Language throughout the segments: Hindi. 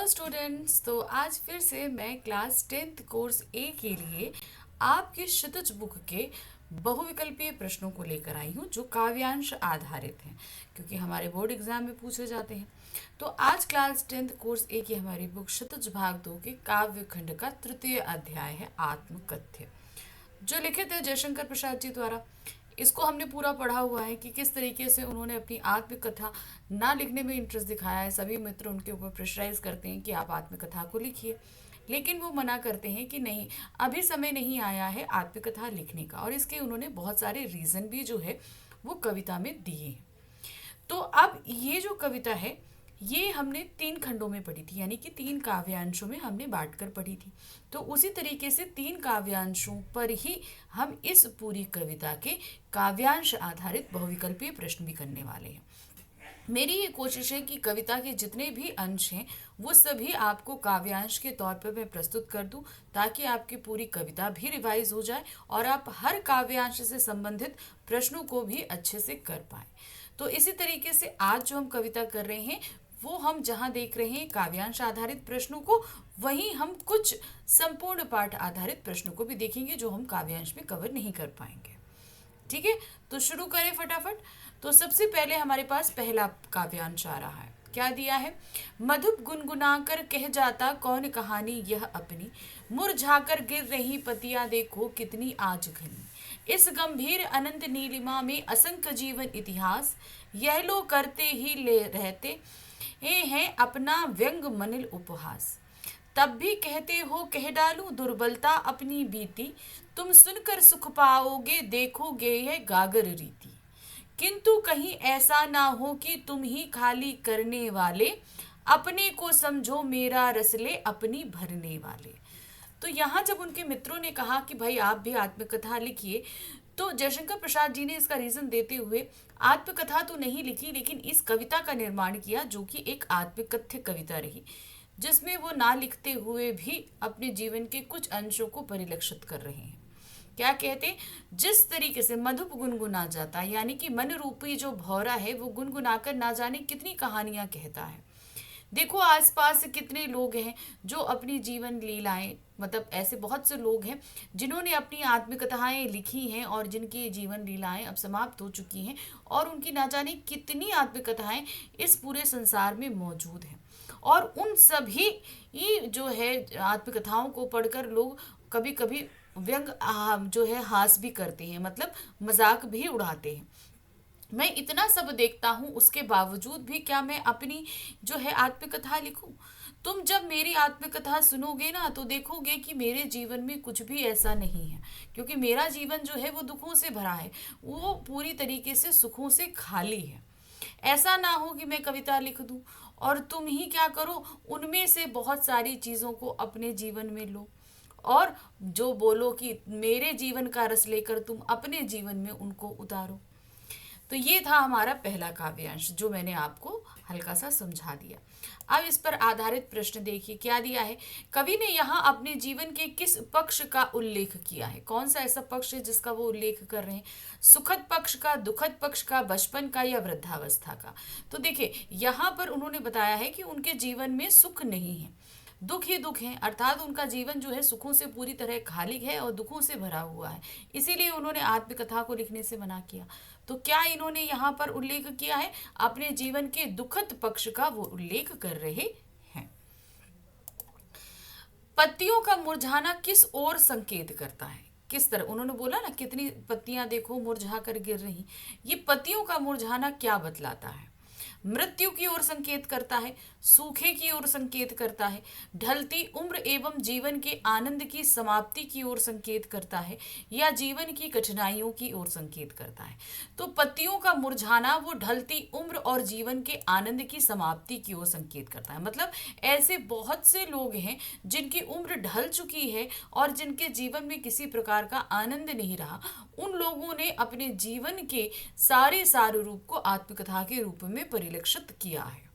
स्टूडेंट्स, तो आज फिर से मैं क्लास 10th कोर्स ए के लिए आपकी क्षितिज बुक के बहुविकल्पीय प्रश्नों को लेकर आई हूँ जो काव्यांश आधारित हैं, क्योंकि हमारे बोर्ड एग्जाम में पूछे जाते हैं। तो आज क्लास 10th कोर्स ए की हमारी बुक क्षितिज भाग 2 के काव्य खंड का तृतीय अध्याय है आत्मकथ्य, जो लिखित है जयशंकर प्रसाद जी द्वारा। इसको हमने पूरा पढ़ा हुआ है कि किस तरीके से उन्होंने अपनी आत्मकथा ना लिखने में इंटरेस्ट दिखाया है। सभी मित्र उनके ऊपर प्रेशराइज करते हैं कि आप आत्मकथा को लिखिए, लेकिन वो मना करते हैं कि नहीं, अभी समय नहीं आया है आत्मकथा लिखने का। और इसके उन्होंने बहुत सारे रीज़न भी जो है वो कविता में दिए हैं। तो अब ये जो कविता है ये हमने 3 खंडों में पढ़ी थी, यानी कि 3 काव्यांशों में हमने बांटकर पढ़ी थी। तो उसी तरीके से 3 काव्यांशों पर ही हम इस पूरी कविता के काव्यांश आधारित बहुविकल्पीय प्रश्न भी करने वाले हैं। मेरी ये कोशिश है कि कविता के जितने भी अंश हैं वो सभी आपको काव्यांश के तौर पर मैं प्रस्तुत कर दूं, ताकि आपकी पूरी कविता भी रिवाइज हो जाए और आप हर काव्यांश से संबंधित प्रश्नों को भी अच्छे से कर पाएं। तो इसी तरीके से आज जो हम कविता कर रहे हैं वो हम जहाँ देख रहे हैं काव्यांश आधारित प्रश्नों को, वहीं हम कुछ संपूर्ण पाठ आधारित प्रश्नों को भी देखेंगे जो हम काव्यांश में कवर नहीं कर पाएंगे। ठीक है, तो शुरू करें फटाफट। तो सबसे पहले हमारे पास पहला काव्यांश आ रहा है। क्या दिया है? मधुप गुनगुनाकर कह जाता कौन कहानी यह अपनी, मुरझाकर गिर रही पतियां देखो कितनी आज घनी, इस गंभीर अनंत नीलिमा में असंख्य जीवन इतिहास, यह लो करते ही ले रहते ये हैं अपना व्यंग मनिल उपहास, तब भी कहते हो कह डालूं दुर्बलता अपनी बीती, तुम सुनकर सुख पाओगे देखोगे यह गागर रीति, किंतु कहीं ऐसा ना हो कि तुम ही खाली करने वाले, अपने को समझो मेरा रस ले अपनी भरने वाले। तो यहाँ जब उनके मित्रों ने कहा कि भाई आप भी आत्मकथा लिखिए, तो जयशंकर प्रसाद जी ने इसका रीजन देते हुए आत्मकथा तो नहीं लिखी, लेकिन इस कविता का निर्माण किया जो कि एक आत्मकथ्य कविता रही, जिसमें वो ना लिखते हुए भी अपने जीवन के कुछ अंशों को परिलक्षित कर रहे हैं। क्या कहते? जिस तरीके से मधुप गुनगुना जाता, यानी कि मन रूपी जो भौरा है वो गुनगुनाकर ना जाने कितनी कहानियां कहता है। देखो आसपास कितने लोग हैं जो अपनी जीवन लीलाएं, मतलब ऐसे बहुत से लोग हैं जिन्होंने अपनी आत्मकथाएं लिखी हैं और जिनकी जीवन लीलाएं अब समाप्त हो चुकी हैं, और उनकी ना जाने कितनी आत्मकथाएं इस पूरे संसार में मौजूद हैं। और उन सभी ये जो है आत्मकथाओं को पढ़कर लोग कभी कभी व्यंग जो है हास भी करते हैं, मतलब मजाक भी उड़ाते हैं। मैं इतना सब देखता हूँ, उसके बावजूद भी क्या मैं अपनी जो है आत्मकथा लिखूं? तुम जब मेरी आत्मकथा सुनोगे ना तो देखोगे कि मेरे जीवन में कुछ भी ऐसा नहीं है, क्योंकि मेरा जीवन जो है वो दुखों से भरा है, वो पूरी तरीके से सुखों से खाली है। ऐसा ना हो कि मैं कविता लिख दूं और तुम ही क्या करो, उनमें से बहुत सारी चीज़ों को अपने जीवन में लो और जो बोलो कि मेरे जीवन का रस लेकर तुम अपने जीवन में उनको उतारो। तो ये था हमारा पहला काव्यांश जो मैंने आपको हल्का सा समझा दिया। अब इस पर आधारित प्रश्न देखिए क्या दिया है। कवि ने यहाँ अपने जीवन के किस पक्ष का उल्लेख किया है? कौन सा ऐसा पक्ष है जिसका वो उल्लेख कर रहे हैं? सुखद पक्ष का, दुखद पक्ष का, बचपन का या वृद्धावस्था का? तो देखिए यहाँ पर उन्होंने बताया है कि उनके जीवन में सुख नहीं है, दुख ही दुख है, अर्थात उनका जीवन जो है सुखों से पूरी तरह खाली है और दुखों से भरा हुआ है, इसीलिए उन्होंने आत्मकथा को लिखने से मना किया। तो क्या इन्होंने यहाँ पर उल्लेख किया है? अपने जीवन के दुखद पक्ष का वो उल्लेख कर रहे हैं। पत्तियों का मुरझाना किस ओर संकेत करता है? किस तरह? उन्होंने बोला ना कितनी पत्तियां देखो मुरझा कर गिर रही, ये पत्तियों का मुरझाना क्या बतलाता है? मृत्यु की ओर संकेत करता है, सूखे की ओर संकेत करता है, ढलती उम्र एवं जीवन के आनंद की समाप्ति की ओर संकेत करता है, या जीवन की कठिनाइयों की ओर संकेत करता है? तो पत्तियों का मुरझाना वो ढलती उम्र और जीवन के आनंद की समाप्ति की ओर संकेत करता है। मतलब ऐसे बहुत से लोग हैं जिनकी उम्र ढल चुकी है और जिनके जीवन में किसी प्रकार का आनंद नहीं रहा, उन लोगों ने अपने जीवन के सारे रूप को आत्मकथा के रूप में परिलक्षित किया है।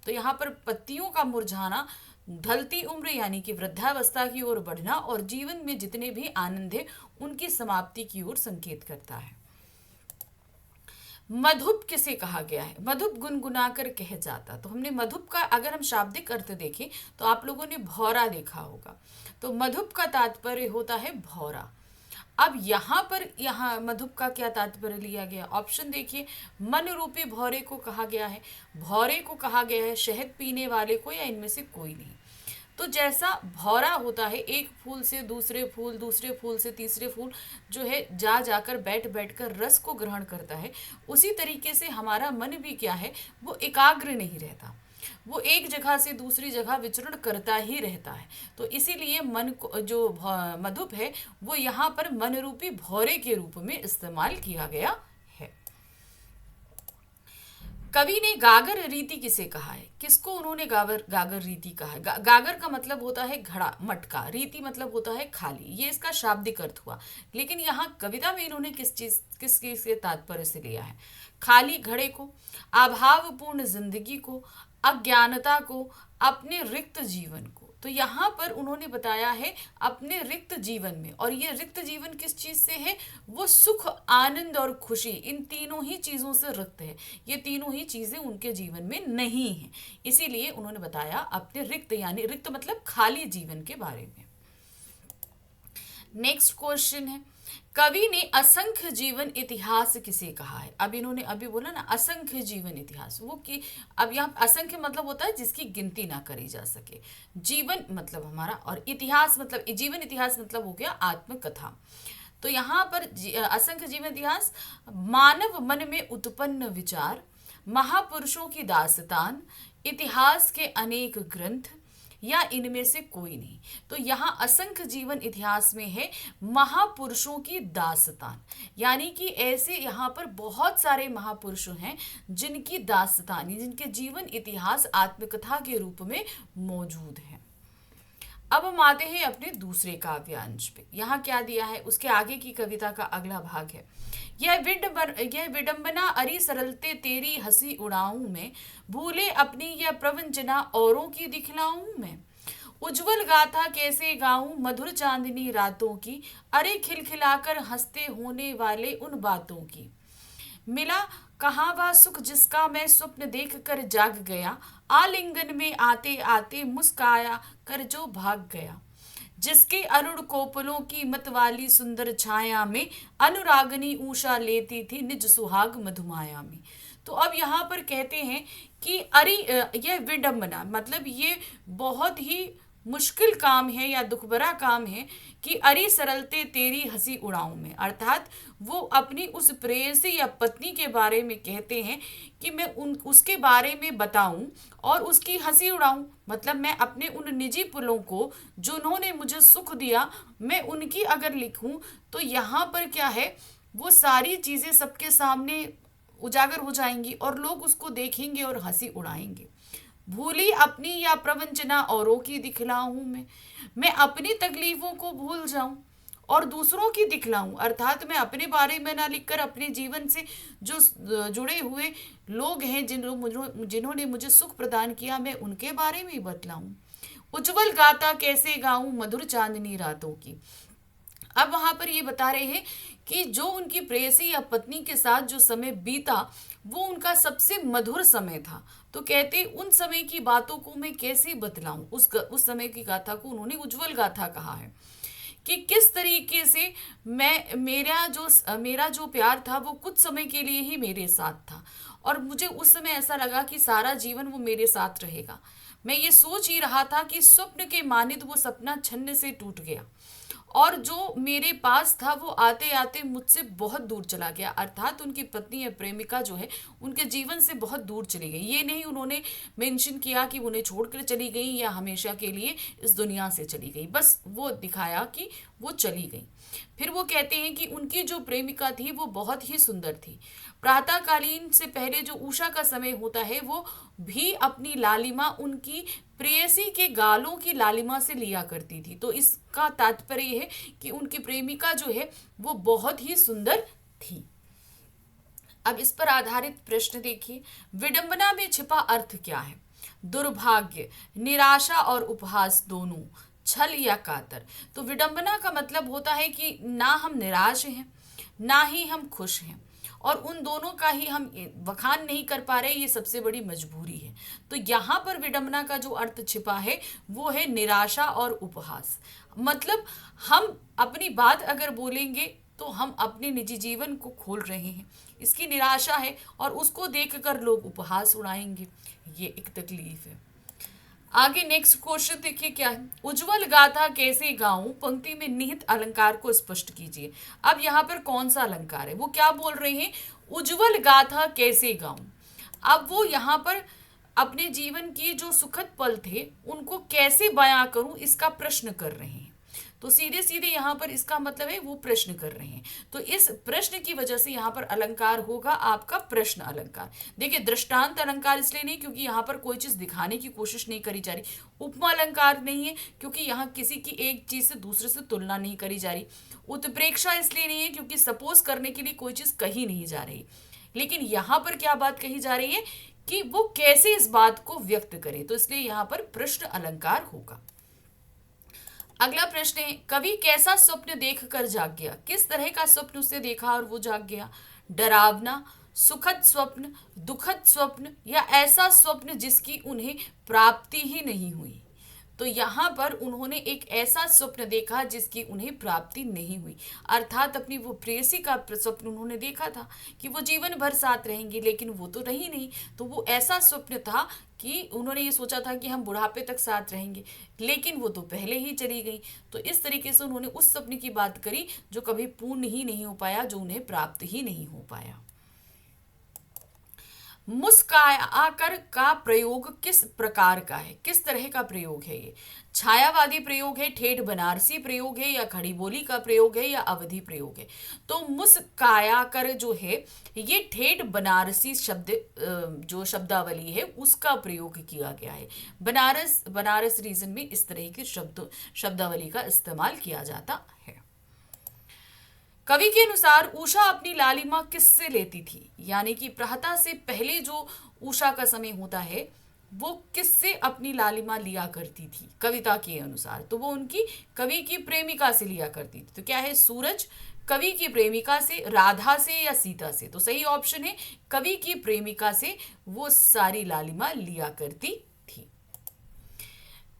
तो यहाँ पर पत्तियों का मुरझाना ढलती उम्र यानी कि वृद्धावस्था की ओर बढ़ना और जीवन में जितने भी आनंद है उनकी समाप्ति की ओर संकेत करता है। मधुप किसे कहा गया है? मधुप गुनगुनाकर कह जाता। तो हमने मधुप का अगर हम शाब्दिक अर्थ देखें तो आप लोगों ने भौरा देखा होगा। तो मधुप का तात्पर्य होता है भौरा। अब यहाँ पर यहाँ मधुप का क्या तात्पर्य लिया गया? ऑप्शन देखिए, मन रूपी भौरे को कहा गया है, भौरे को कहा गया है शहद पीने वाले को, या इनमें से कोई नहीं। तो जैसा भौरा होता है, एक फूल से दूसरे फूल, दूसरे फूल से तीसरे फूल जो है जा जाकर बैठ बैठ कर रस को ग्रहण करता है, उसी तरीके से हमारा मन भी क्या है, वो एकाग्र नहीं रहता, वो एक जगह से दूसरी जगह विचरण करता ही रहता है। तो इसीलिए मन को जो मधुप है वो यहाँ पर मन रूपी भौरे के रूप में इस्तेमाल किया गया है। कवि ने गागर रीति किसे कहा है? किसको उन्होंने गागर रीति कहा है? गागर का मतलब होता है घड़ा, मटका, रीति मतलब होता है खाली, ये इसका शाब्दिक अर्थ हुआ। लेकिन यहाँ कविता में इन्होंने किस चीज के तात्पर्य से लिया है? खाली घड़े को, अभावपूर्ण जिंदगी को, अज्ञानता को, अपने रिक्त जीवन को। तो यहाँ पर उन्होंने बताया है अपने रिक्त जीवन में, और ये रिक्त जीवन किस चीज से है? वो सुख, आनंद और खुशी, इन तीनों ही चीजों से रिक्त है। ये तीनों ही चीजें उनके जीवन में नहीं है, इसीलिए उन्होंने बताया अपने रिक्त, यानी रिक्त मतलब खाली जीवन के बारे में। नेक्स्ट क्वेश्चन है, कवि ने असंख्य जीवन इतिहास किसे कहा है? अब इन्होंने अभी बोला ना असंख्य जीवन इतिहास, वो कि अब यहाँ असंख्य मतलब होता है जिसकी गिनती ना करी जा सके, जीवन मतलब हमारा, और इतिहास मतलब जीवन इतिहास मतलब हो गया आत्मकथा। तो यहाँ पर असंख्य जीवन इतिहास, मानव मन में उत्पन्न विचार, महापुरुषों की दास्तान, इतिहास के अनेक ग्रंथ, या इनमें से कोई नहीं। तो यहाँ असंख्य जीवन इतिहास में है महापुरुषों की दास्तान, यानी कि ऐसे यहाँ पर बहुत सारे महापुरुष हैं जिनकी दास्तान, जिनके जीवन इतिहास आत्मकथा के रूप में मौजूद है। अब हम आते हैं अपने दूसरे काव्यांश पे। यहाँ क्या दिया है, उसके आगे की कविता का अगला भाग है, यह विडंबना अरी सरलते तेरी हंसी उड़ाऊं मैं, भूले अपनी यह प्रवंचना औरों की दिखलाऊं मैं, उज्जवल गाथा कैसे गाऊं मधुर चांदनी रातों की, अरे खिलखिलाकर हंसते होने वाले उन बातों की, मिला कहाँ वह सुख जिसका मैं स्वप्न देख कर जाग गया, आलिंगन में आते आते मुस्काया कर जो भाग गया, जिसके अरुण कोपलों की मतवाली सुंदर छाया में, अनुरागनी ऊषा लेती थी निज सुहाग मधुमाया में। तो अब यहाँ पर कहते हैं कि अरे यह विडंबना मतलब ये बहुत ही मुश्किल काम है या दुख भरा काम है कि अरे सरलते तेरी हंसी उड़ाऊं मैं, अर्थात वो अपनी उस प्रेयसी या पत्नी के बारे में कहते हैं कि मैं उसके बारे में बताऊं और उसकी हंसी उड़ाऊं, मतलब मैं अपने उन निजी पुलों को जिन्होंने मुझे सुख दिया, मैं उनकी अगर लिखूं तो यहाँ पर क्या है, वो सारी चीज़ें सबके सामने उजागर हो जाएंगी और लोग उसको देखेंगे और हंसी उड़ाएंगे। भूली अपनी या प्रवंचना औरों की दिखलाऊं मैं अपनी तकलीफों को भूल जाऊं और दूसरों की दिखलाऊं, अर्थात मैं अपने बारे में ना लिखकर अपने जीवन से जो जुड़े हुए लोग हैं जिन्होंने मुझे सुख प्रदान किया, मैं उनके बारे में ही बतलाऊं। उज्जवल गाथा कैसे गाऊं मधुर चांदनी रातों की। अब वहां पर ये बता रहे हैं कि जो उनकी प्रेयसी या पत्नी के साथ जो समय बीता वो उनका सबसे मधुर समय था। तो कहते उन समय की बातों को मैं कैसे बतलाऊं, उस समय की गाथा को उन्होंने उज्जवल गाथा कहा है कि किस तरीके से मेरा जो प्यार था वो कुछ समय के लिए ही मेरे साथ था और मुझे उस समय ऐसा लगा कि सारा जीवन वो मेरे साथ रहेगा। मैं ये सोच ही रहा था कि स्वप्न के मानित वो सपना छन्न से टूट गया और जो मेरे पास था वो आते आते मुझसे बहुत दूर चला गया, अर्थात उनकी पत्नी या प्रेमिका जो है उनके जीवन से बहुत दूर चली गई। ये नहीं उन्होंने मेंशन किया कि उन्हें छोड़कर चली गई या हमेशा के लिए इस दुनिया से चली गई, बस वो दिखाया कि वो चली गई। फिर वो कहते हैं कि उनकी जो प्रेमिका थी वो बहुत ही सुंदर थी। प्रातःकालीन से पहले जो उषा का समय होता है वो भी अपनी लालिमा उनकी प्रेयसी के गालों की लालिमा से लिया करती थी। तो इसका तात्पर्य है कि उनकी प्रेमिका जो है वो बहुत ही सुंदर थी। अब इस पर आधारित प्रश्न देखिए, विडंबना में छिपा अर्थ क्या है? दुर्भाग्य, निराशा और उपहास दोनों, छल या कातर। तो विडंबना का मतलब होता है कि ना हम निराश हैं ना ही हम खुश हैं और उन दोनों का ही हम बखान नहीं कर पा रहे, ये सबसे बड़ी मजबूरी है। तो यहाँ पर विडंबना का जो अर्थ छिपा है वो है निराशा और उपहास। मतलब हम अपनी बात अगर बोलेंगे तो हम अपने निजी जीवन को खोल रहे हैं, इसकी निराशा है, और उसको देखकर लोग उपहास उड़ाएंगे, ये एक तकलीफ है। आगे नेक्स्ट क्वेश्चन देखिए क्या है। उज्जवल गाथा कैसे गाऊं, पंक्ति में निहित अलंकार को स्पष्ट कीजिए। अब यहाँ पर कौन सा अलंकार है, वो क्या बोल रहे हैं, उज्जवल गाथा कैसे गाऊं। अब वो यहाँ पर अपने जीवन की जो सुखद पल थे उनको कैसे बयां करूं, इसका प्रश्न कर रहे हैं। तो सीधे सीधे यहाँ पर इसका मतलब है वो प्रश्न कर रहे हैं। तो इस प्रश्न की वजह से यहाँ पर अलंकार होगा आपका प्रश्न अलंकार। देखिए दृष्टांत अलंकार इसलिए नहीं क्योंकि यहाँ पर कोई चीज दिखाने की कोशिश नहीं करी जा रही। उपमा अलंकार नहीं है क्योंकि यहाँ किसी की एक चीज से दूसरे से तुलना नहीं करी जा रही। उत्प्रेक्षा इसलिए नहीं है क्योंकि सपोज करने के लिए कोई चीज कही नहीं जा रही। लेकिन यहाँ पर क्या बात कही जा रही है कि वो कैसे इस बात को व्यक्त करें, तो इसलिए यहाँ पर प्रश्न अलंकार होगा। अगला प्रश्न है, कवि कैसा स्वप्न देखकर जाग गया। किस तरह का स्वप्न उसने देखा और वो जाग गया। डरावना, सुखद स्वप्न, दुखद स्वप्न, या ऐसा स्वप्न जिसकी उन्हें प्राप्ति ही नहीं हुई। तो यहाँ पर उन्होंने एक ऐसा स्वप्न देखा जिसकी उन्हें प्राप्ति नहीं हुई, अर्थात अपनी वो प्रेयसी का स्वप्न उन्होंने देखा था कि वो जीवन भर साथ रहेंगी, लेकिन वो तो रही नहीं। तो वो ऐसा स्वप्न था कि उन्होंने ये सोचा था कि हम बुढ़ापे तक साथ रहेंगे, लेकिन वो तो पहले ही चली गई। तो इस तरीके से उन्होंने उस सपने की बात करी जो कभी पूर्ण ही नहीं हो पाया, जो उन्हें प्राप्त ही नहीं हो पाया। मुस्कायाकर का प्रयोग किस प्रकार का है, किस तरह का प्रयोग है ये। छायावादी प्रयोग है, ठेठ बनारसी प्रयोग है, या खड़ी बोली का प्रयोग है, या अवधि प्रयोग है। तो मुस्कायाकर जो है ये ठेठ बनारसी शब्द जो शब्दावली है उसका प्रयोग किया गया है। बनारस रीजन में इस तरह के शब्दावली का इस्तेमाल किया जाता है। कवि के अनुसार उषा अपनी लालिमा किससे लेती थी, यानी कि प्रातः से पहले जो उषा का समय होता है वो किससे अपनी लालिमा लिया करती थी कविता के अनुसार। तो वो उनकी कवि की प्रेमिका से लिया करती थी। तो क्या है, सूरज कवि की प्रेमिका से, राधा से, या सीता से। तो सही ऑप्शन है कवि की प्रेमिका से वो सारी लालिमा लिया करती थी।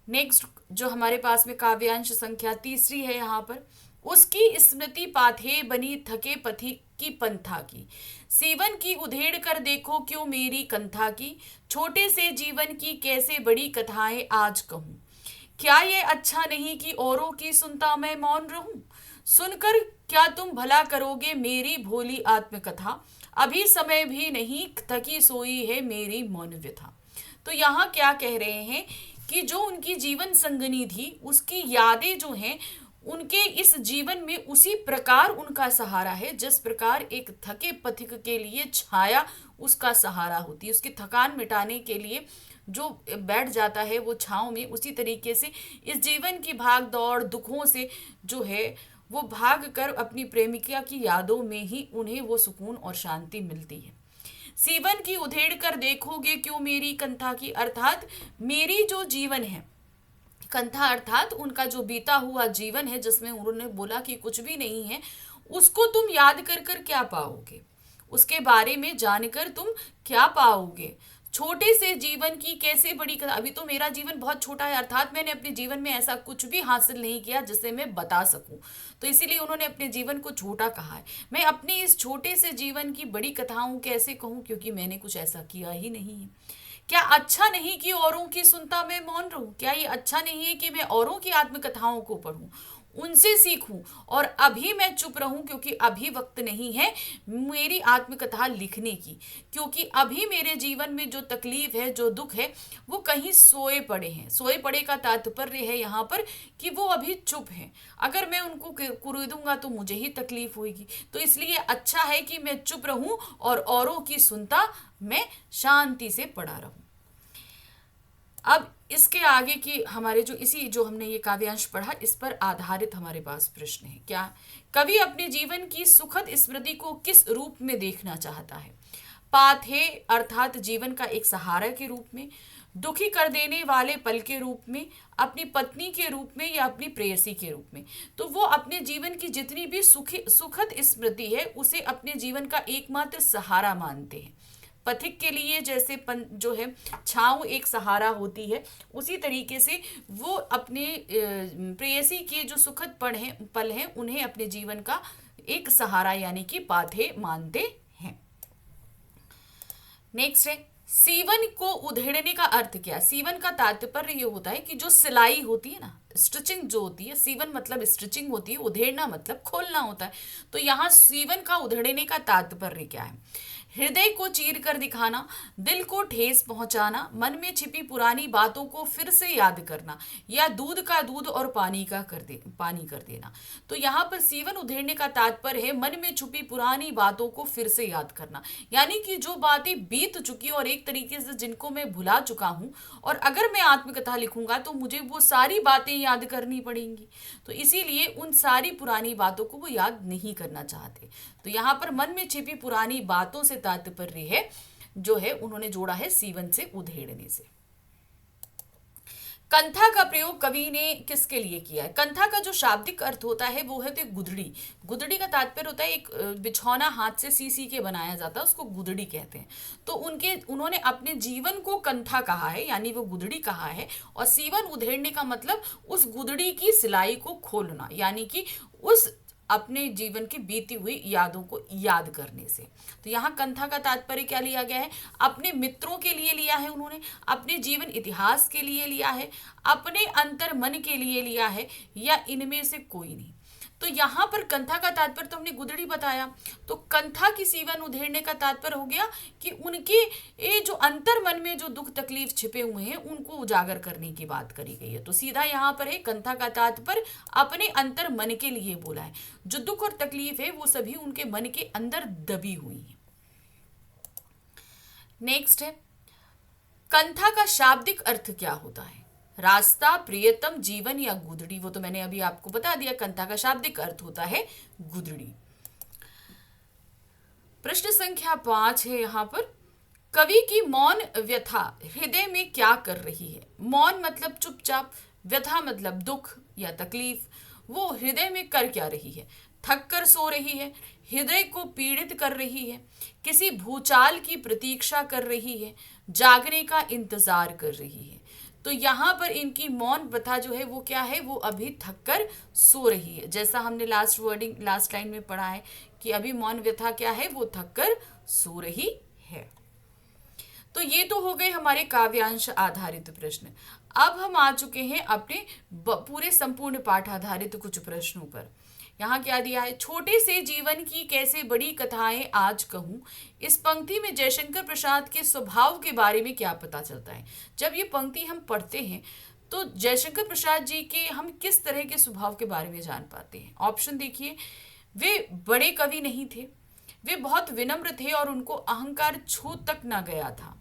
नेक्स्ट जो हमारे पास में काव्यांश संख्या तीसरी है यहाँ पर, उसकी स्मृति पाथे बनी थके पथी की पंथा की। सीवन की उधेड़ कर देखो क्यों मेरी कंथा की, छोटे से जीवन की कैसे बड़ी कथाएं आज कहूँ। क्या ये अच्छा नहीं कि औरों की सुनता मैं मौन रहूं, सुनकर क्या तुम भला करोगे मेरी भोली आत्मकथा, अभी समय भी नहीं थकी सोई है मेरी मौन व्यथा। तो यहाँ क्या कह रहे हैं कि जो उनकी जीवन संगनी थी उसकी यादें जो हैं उनके इस जीवन में उसी प्रकार उनका सहारा है जिस प्रकार एक थके पथिक के लिए छाया उसका सहारा होती है। उसकी थकान मिटाने के लिए जो बैठ जाता है वो छांव में, उसी तरीके से इस जीवन की भाग दौड़ दुखों से जो है वो भाग कर अपनी प्रेमिका की यादों में ही उन्हें वो सुकून और शांति मिलती है। सीवन की उधेड़ कर देखोगे क्यों मेरी कंथा की, अर्थात मेरी जो जीवन है, कंथा अर्थात उनका जो बीता हुआ जीवन है जिसमें उन्होंने बोला कि कुछ भी नहीं है, उसको तुम याद कर कर क्या पाओगे, उसके बारे में जानकर तुम क्या पाओगे। छोटे से जीवन की कैसे बड़ी कथा, अभी तो मेरा जीवन बहुत छोटा है, अर्थात मैंने अपने जीवन में ऐसा कुछ भी हासिल नहीं किया जिसे मैं बता सकूं, तो इसीलिए उन्होंने अपने जीवन को छोटा कहा है। मैं अपने इस छोटे से जीवन की बड़ी कथाओं कैसे कहूं क्योंकि मैंने कुछ ऐसा किया ही नहीं है। क्या अच्छा नहीं कि औरों की सुनता मैं मौन रहूं, क्या ये अच्छा नहीं है कि मैं औरों की आत्मकथाओं को पढूं, उनसे सीखूं और अभी मैं चुप रहूं क्योंकि अभी वक्त नहीं है मेरी आत्मकथा लिखने की, क्योंकि अभी मेरे जीवन में जो तकलीफ है जो दुख है वो कहीं सोए पड़े हैं। सोए पड़े का तात्पर्य है यहाँ पर कि वो अभी चुप हैं, अगर मैं उनको कुरेदूंगा तो मुझे ही तकलीफ होगी, तो इसलिए अच्छा है कि मैं चुप रहूं और औरों की सुनता मैं शांति से पड़ा रहूं। अब इसके आगे की हमारे जो इसी जो हमने ये काव्यांश पढ़ा इस पर आधारित हमारे पास प्रश्न है। क्या कवि अपने जीवन की सुखद स्मृति को किस रूप में देखना चाहता है। पाथे अर्थात जीवन का एक सहारा के रूप में, दुखी कर देने वाले पल के रूप में, अपनी पत्नी के रूप में या अपनी प्रेयसी के रूप में। तो वो अपने जीवन की जितनी भी सुखद स्मृति है उसे अपने जीवन का एकमात्र सहारा मानते हैं। पथिक के लिए जैसे जो है छांव एक सहारा होती है, उसी तरीके से वो अपने प्रेयसी के जो सुखद पल हैं उन्हें अपने जीवन का एक सहारा यानी कि बाधे मानते हैं। नेक्स्ट है सीवन को उधेड़ने का अर्थ क्या है। सीवन का तात्पर्य ये होता है कि जो सिलाई होती है ना, स्टिचिंग जो होती है, सीवन मतलब स्टिचिंग होती है, उधेड़ना मतलब खोलना होता है। तो यहाँ सीवन का उधेड़ने का तात्पर्य क्या है। हृदय को चीर कर दिखाना, दिल को ठेस पहुंचाना, मन में छिपी पुरानी बातों को फिर से याद करना, या दूध का दूध और पानी कर देना। तो यहाँ पर सीवन उधेड़ने का तात्पर्य है मन में छुपी पुरानी बातों को फिर से याद करना, यानी कि जो बातें बीत चुकी और एक तरीके से जिनको मैं भुला चुका हूँ, और अगर मैं आत्मकथा लिखूंगा तो मुझे वो सारी बातें याद करनी पड़ेंगी। तो इसीलिए उन सारी पुरानी बातों को वो याद नहीं करना चाहते। तो यहाँ पर मन में छिपी पुरानी बातों से तात्पर्य है जो है उन्होंने जोड़ा है सीवन से उधेड़ने से। कंथा का प्रयोग कवि ने किसके लिए किया है। कंथा का जो शाब्दिक अर्थ होता है वो है तो गुदड़ी। गुदड़ी का तात्पर्य होता है एक बिछौना हाथ से सी के बनाया जाता है, उसको गुदड़ी कहते हैं। तो उन्होंने अपने जीवन को कंथा कहा है यानी वो गुदड़ी कहा है, और सीवन उधेड़ने का मतलब उस गुदड़ी की सिलाई को खोलना यानी कि उस अपने जीवन की बीती हुई यादों को याद करने से। तो यहाँ कंथा का तात्पर्य क्या लिया गया है, अपने मित्रों के लिए लिया है उन्होंने, अपने जीवन इतिहास के लिए लिया है, अपने अंतर मन के लिए लिया है, या इनमें से कोई नहीं। तो यहाँ पर कंथा का तात्पर्य तो हमने गुदड़ी बताया, तो कंथा की सीवन उधेड़ने का तात्पर्य हो गया कि उनके ये जो अंतर मन में जो दुख तकलीफ छिपे हुए हैं उनको उजागर करने की बात करी गई है। तो सीधा यहाँ पर है कंथा का तात्पर्य अपने अंतर मन के लिए बोला है। जो दुख और तकलीफ है वो सभी उनके मन के अंदर दबी हुई है। नेक्स्ट है कंथा का शाब्दिक अर्थ क्या होता है। रास्ता, प्रियतम, जीवन या गुदड़ी। वो तो मैंने अभी आपको बता दिया, कंथा का शाब्दिक अर्थ होता है गुदड़ी। प्रश्न संख्या 5 है यहाँ पर, कवि की मौन व्यथा हृदय में क्या कर रही है। मौन मतलब चुपचाप, व्यथा मतलब दुख या तकलीफ। वो हृदय में कर क्या रही है। थक कर सो रही है, हृदय को पीड़ित कर रही है, किसी भूचाल की प्रतीक्षा कर रही है, जागने का इंतजार कर रही है। तो यहाँ पर इनकी मौन व्यथा जो है वो क्या है, वो अभी थक कर सो रही है। जैसा हमने लास्ट लाइन में पढ़ा है कि अभी मौन व्यथा क्या है, वो थक कर सो रही है। तो ये तो हो गए हमारे काव्यांश आधारित प्रश्न। अब हम आ चुके हैं अपने पूरे संपूर्ण पाठ आधारित कुछ प्रश्नों पर। यहाँ क्या दिया है, छोटे से जीवन की कैसे बड़ी कथाएं आज कहूँ। इस पंक्ति में जयशंकर प्रसाद के स्वभाव के बारे में क्या पता चलता है। जब ये पंक्ति हम पढ़ते हैं तो जयशंकर प्रसाद जी के हम किस तरह के स्वभाव के बारे में जान पाते हैं। ऑप्शन देखिए, वे बड़े कवि नहीं थे, वे बहुत विनम्र थे और उनको अहंकार छू तक ना गया था।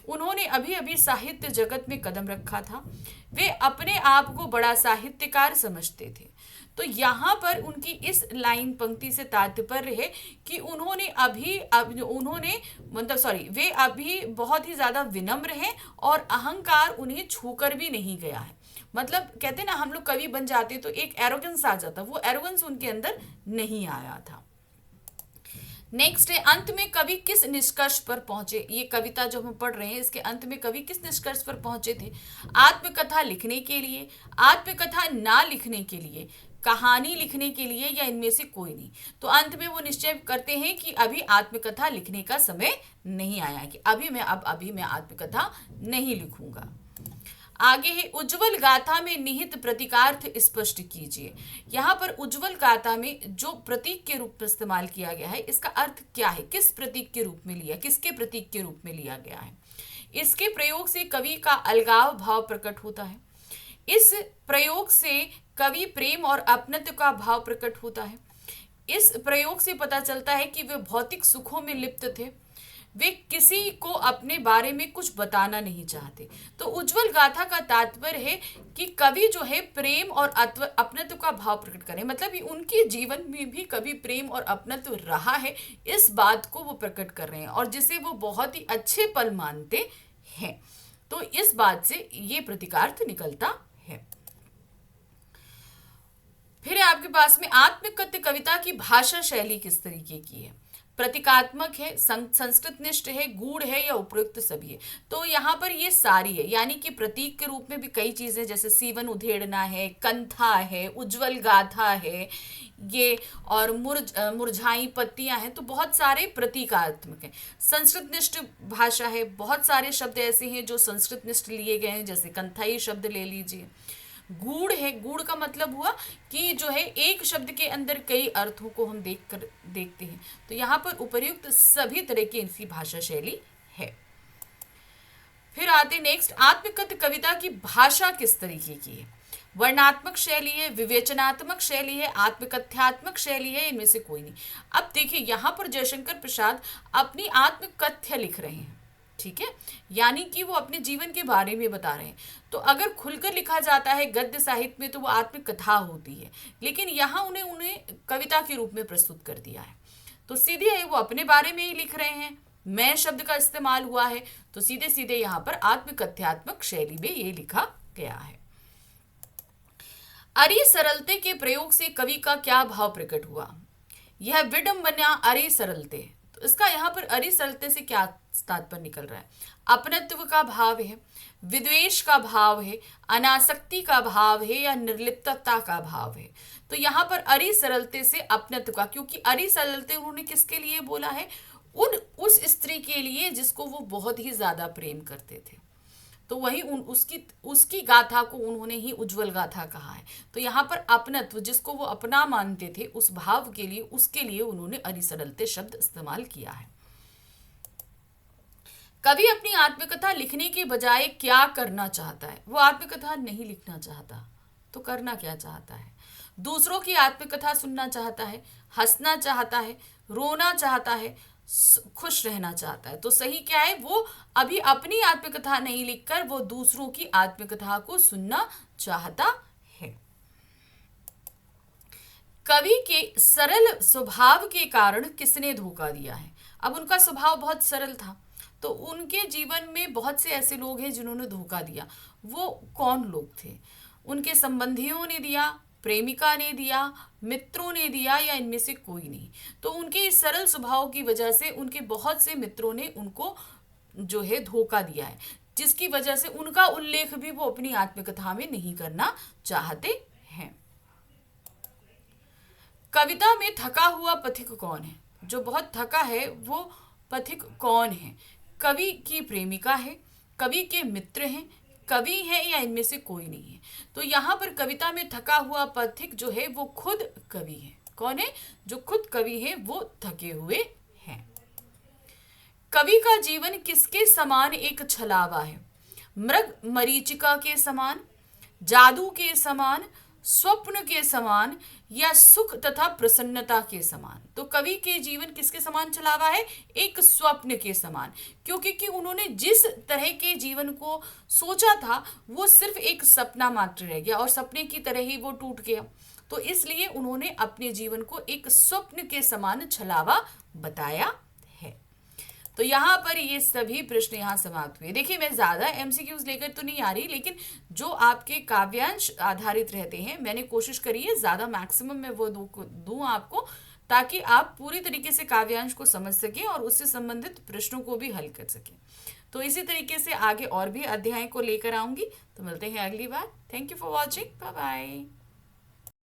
उन्होंने अभी अभी साहित्य जगत में कदम रखा था, वे अपने आप को बड़ा साहित्यकार समझते थे। तो यहाँ पर उनकी इस लाइन पंक्ति से तात्पर्य है कि वे अभी बहुत ही ज्यादा विनम्र हैं और अहंकार उन्हें छूकर भी नहीं गया है। मतलब कहते ना हम लोग कवि बन जाते तो एक एरोगेंस आ जाता, वो एरोगेंस उनके अंदर नहीं आया था। नेक्स्ट है, अंत में कवि किस निष्कर्ष पर पहुंचे। ये कविता जो हम पढ़ रहे हैं इसके अंत में कवि किस निष्कर्ष पर पहुंचे थे। आत्मकथा लिखने के लिए, आत्मकथा ना लिखने के लिए, कहानी लिखने के लिए, या इनमें से कोई नहीं। तो अंत में वो निश्चय करते हैं कि अभी आत्मकथा लिखने का समय नहीं आया, कि अभी मैं आत्मकथा नहीं लिखूंगा। आगे है, उज्जवल गाथा में निहित प्रतीकार्थ स्पष्ट कीजिए। यहाँ पर उज्जवल गाथा में जो प्रतीक के रूप में इस्तेमाल किया गया है इसका अर्थ क्या है, किस प्रतीक के रूप में लिया, किसके प्रतीक के रूप में लिया गया है। इसके प्रयोग से कवि का अलगाव भाव प्रकट होता है। इस प्रयोग से कवि प्रेम और अपनत्व का भाव प्रकट होता है। इस प्रयोग से पता चलता है कि वे भौतिक सुखों में लिप्त थे, वे किसी को अपने बारे में कुछ बताना नहीं चाहते। तो उज्जवल गाथा का तात्पर्य है कि कवि जो है प्रेम और अपनत्व का भाव प्रकट करें, मतलब उनके जीवन में भी कभी प्रेम और अपनत्व रहा है, इस बात को वो प्रकट कर रहे हैं और जिसे वो बहुत ही अच्छे पल मानते हैं। तो इस बात से ये प्रतीकार्थ निकलता है। फिर है आपके पास में आत्मकथ्य कविता की भाषा शैली किस तरीके की है। प्रतीकात्मक है, संस्कृत निष्ठ है, गूढ़ है या उपयुक्त सभी है। तो यहाँ पर ये सारी है, यानी कि प्रतीक के रूप में भी कई चीजें, जैसे सीवन उधेड़ना है, कंथा है, उज्जवल गाथा है ये, और मुरझाई पत्तियां हैं, तो बहुत सारे प्रतीकात्मक हैं। संस्कृत निष्ठ भाषा है, बहुत सारे शब्द ऐसे हैं जो संस्कृत निष्ठ लिए गए हैं, जैसे कंथाई शब्द ले लीजिए। गूढ़ है, गूढ़ का मतलब हुआ कि जो है एक शब्द के अंदर कई अर्थों को हम देखते हैं। तो यहाँ पर उपर्युक्त सभी तरह की इनकी भाषा शैली है। फिर आते नेक्स्ट, आत्मकथ्य कविता की भाषा किस तरीके की है। वर्णात्मक शैली है, विवेचनात्मक शैली है, आत्मकथ्यात्मक शैली है, इनमें से कोई नहीं। अब देखिए यहाँ पर जयशंकर प्रसाद अपनी आत्मकथ्य लिख रहे हैं, ठीक है, यानी कि वो अपने जीवन के बारे में बता रहे हैं। तो अगर खुलकर लिखा जाता है गद्य साहित्य में तो वो आत्मकथा होती है, लेकिन यहाँ उन्हें कविता के रूप में प्रस्तुत कर दिया है। तो सीधे है वो अपने बारे में ही लिख रहे हैं, मैं शब्द का इस्तेमाल हुआ है, तो सीधे सीधे यहाँ पर आत्मकथ्यात्मक शैली में ये लिखा गया है। अरे सरलते के प्रयोग से कवि का क्या भाव प्रकट हुआ। यह विडंबना अरे सरलते, तो इसका यहाँ पर अरे सरलते से क्या तात्पर्य निकल रहा है। अपनत्व का भाव है, विद्वेष का भाव है, अनासक्ति का भाव है, या निर्लिप्तता का भाव है। तो यहाँ पर अरे सरलते से अपनत्व का, क्योंकि अरे सरलते उन्होंने किसके लिए बोला है, उस स्त्री के लिए जिसको वो बहुत ही ज्यादा प्रेम करते थे। तो वही उसकी गाथा को उन्होंने ही उज्जवल गाथा कहा है। तो यहाँ पर अपनत्व, जिसको वो अपना मानते थे, उस भाव के लिए, उसके लिए उन्होंने अरे सरलते शब्द इस्तेमाल किया है। कवि अपनी आत्मकथा लिखने के बजाय क्या करना चाहता है। वो आत्मकथा नहीं लिखना चाहता, तो करना क्या चाहता है। दूसरों की आत्मकथा सुनना चाहता है, हंसना चाहता है, रोना चाहता है, खुश रहना चाहता है। तो सही क्या है, वो अभी अपनी आत्मकथा नहीं लिखकर वो दूसरों की आत्मकथा को सुनना चाहता है। कवि के सरल स्वभाव के कारण किसने धोखा दिया है। अब उनका स्वभाव बहुत सरल था, तो उनके जीवन में बहुत से ऐसे लोग हैं जिन्होंने धोखा दिया। वो कौन लोग थे। उनके संबंधियों ने दिया, प्रेमिका ने दिया, मित्रों ने दिया, या इनमें से कोई नहीं। तो उनके इस सरल स्वभाव की वजह से उनके बहुत से मित्रों ने उनको जो है धोखा दिया है, जिसकी वजह से उनका उल्लेख भी वो अपनी आत्मकथा में नहीं करना चाहते हैं। कविता में थका हुआ पथिक कौन है। जो बहुत थका है वो पथिक कौन है। कवि की प्रेमिका है, कवि के मित्र हैं, कवि है, या इनमें से कोई नहीं है। तो यहाँ पर कविता में थका हुआ पथिक जो है वो खुद कवि है। कौन है, जो खुद कवि है वो थके हुए हैं। कवि का जीवन किसके समान एक छलावा है। मृग मरीचिका के समान, जादू के समान, स्वप्न के समान, या सुख तथा प्रसन्नता के समान। तो कवि के जीवन किसके समान छलावा है, एक स्वप्न के समान, क्योंकि कि उन्होंने जिस तरह के जीवन को सोचा था वो सिर्फ एक सपना मात्र रह गया और सपने की तरह ही वो टूट गया। तो इसलिए उन्होंने अपने जीवन को एक स्वप्न के समान छलावा बताया है। तो यहाँ पर ये सभी प्रश्न यहाँ समाप्त हुए। देखिए मैं ज़्यादा एमसीक्यूज लेकर तो नहीं आ रही, लेकिन जो आपके काव्यांश आधारित रहते हैं मैंने कोशिश करी है ज़्यादा मैक्सिमम में वो दूँ आपको, ताकि आप पूरी तरीके से काव्यांश को समझ सकें और उससे संबंधित प्रश्नों को भी हल कर सकें। तो इसी तरीके से आगे और भी अध्याय को लेकर आऊँगी। तो मिलते हैं अगली बार। Thank you for watching. Bye bye.